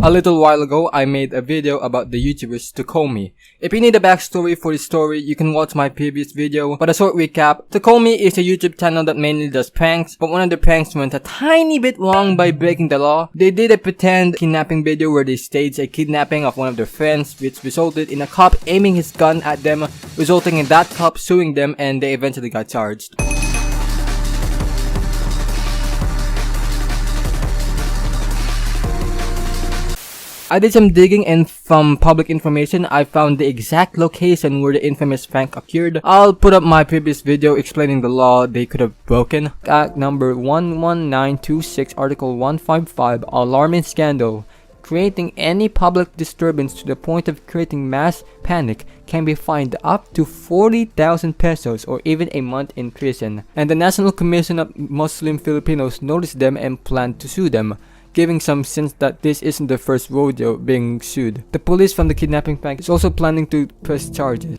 A little while ago, I made a video about the YouTubers Tukomi. If you need a backstory for this story, you can watch my previous video. But a short recap, Tukomi is a YouTube channel that mainly does pranks, but one of the pranks went a tiny bit wrong by breaking the law. They did a pretend kidnapping video where they staged a kidnapping of one of their friends, which resulted in a cop aiming his gun at them, resulting in that cop suing them, and they eventually got charged. I did some digging, and from public information, I found the exact location where the infamous prank occurred. I'll put up my previous video explaining the law they could have broken. Act number 11926, Article 155, Alarming Scandal. Creating any public disturbance to the point of creating mass panic can be fined up to 40,000 pesos or even a month in prison. And the National Commission of Muslim Filipinos noticed them and planned to sue them, giving some sense that this isn't the first rodeo being sued. The police from the kidnapping prank is also planning to press charges.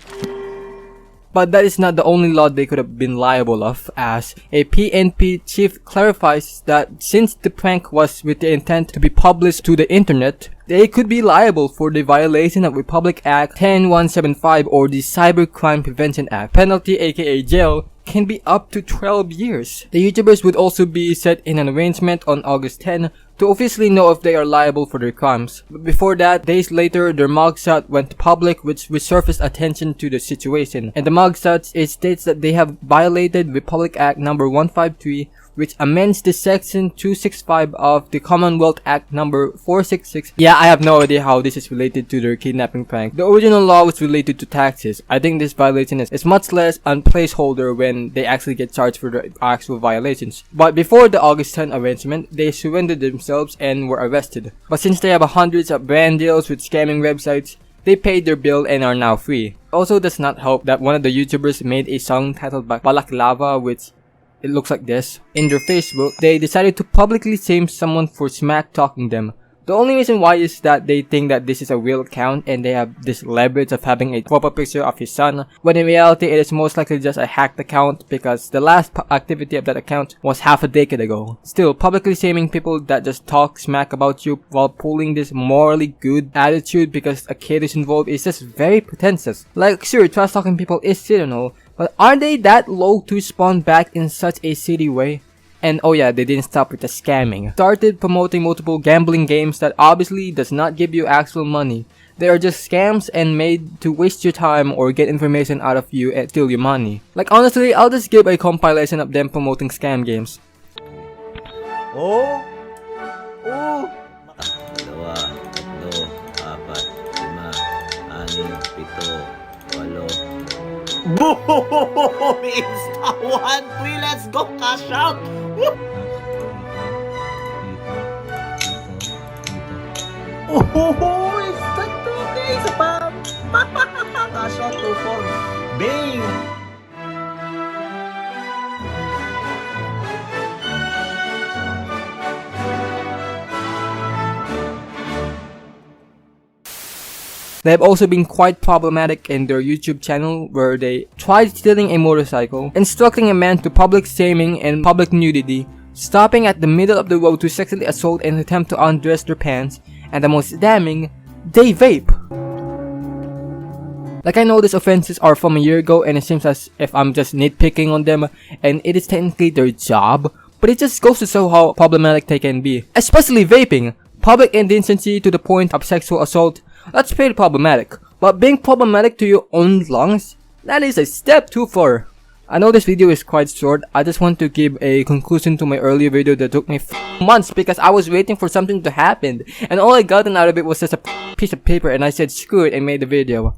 But that is not the only law they could have been liable of, as a PNP chief clarifies that since the prank was with the intent to be published to the internet, they could be liable for the violation of Republic Act 10175 or the Cybercrime Prevention Act. Penalty, aka jail, can be up to 12 years. The YouTubers would also be set in an arrangement on August 10 to officially know if they are liable for their crimes. But before that, days later, their mugshot went public, which resurfaced attention to the situation. And the mugshots, it states that they have violated Republic Act number 153, which amends the section 265 of the Commonwealth Act number 466. Yeah, I have no idea how this is related to their kidnapping prank. The original law was related to taxes. I think this violation is much less a placeholder when they actually get charged for the actual violations. But before the August 10 arrangement, they surrendered themselves and were arrested. But since they have hundreds of brand deals with scamming websites, they paid their bill and are now free. Also does not help that one of the YouTubers made a song titled Balaklava, which it looks like this. In their Facebook, they decided to publicly shame someone for smack talking them. The only reason why is that they think that this is a real account and they have this leverage of having a proper picture of his son, when in reality it is most likely just a hacked account because the last activity of that account was half a decade ago. Still, publicly shaming people that just talk smack about you while pulling this morally good attitude because a kid is involved is just very pretentious. Like, sure, trash talking people is seasonal, but are they that low to respond back in such a shitty way? And oh yeah, they didn't stop with the scamming. Started promoting multiple gambling games that obviously does not give you actual money. They are just scams and made to waste your time or get information out of you and steal your money. Like honestly, I'll just give a compilation of them promoting scam games. Oh! Oh! 2, 3, 4, 5, 6, 7, 8. Boom! Insta 1-3! Let's go! Cash out! Woo! Oh! Insta 2K! Isa pa! Cash out 2-4! Bang! They have also been quite problematic in their YouTube channel where they tried stealing a motorcycle, instructing a man to public shaming and public nudity, stopping at the middle of the road to sexually assault and attempt to undress their pants, and the most damning, they vape. Like I know these offenses are from a year ago and it seems as if I'm just nitpicking on them and it is technically their job, but it just goes to show how problematic they can be. Especially vaping, public indecency to the point of sexual assault. That's pretty problematic, but being problematic to your own lungs, that is a step too far. I know this video is quite short, I just want to give a conclusion to my earlier video that took me months because I was waiting for something to happen, and all I gotten out of it was just a piece of paper and I said screw it and made the video.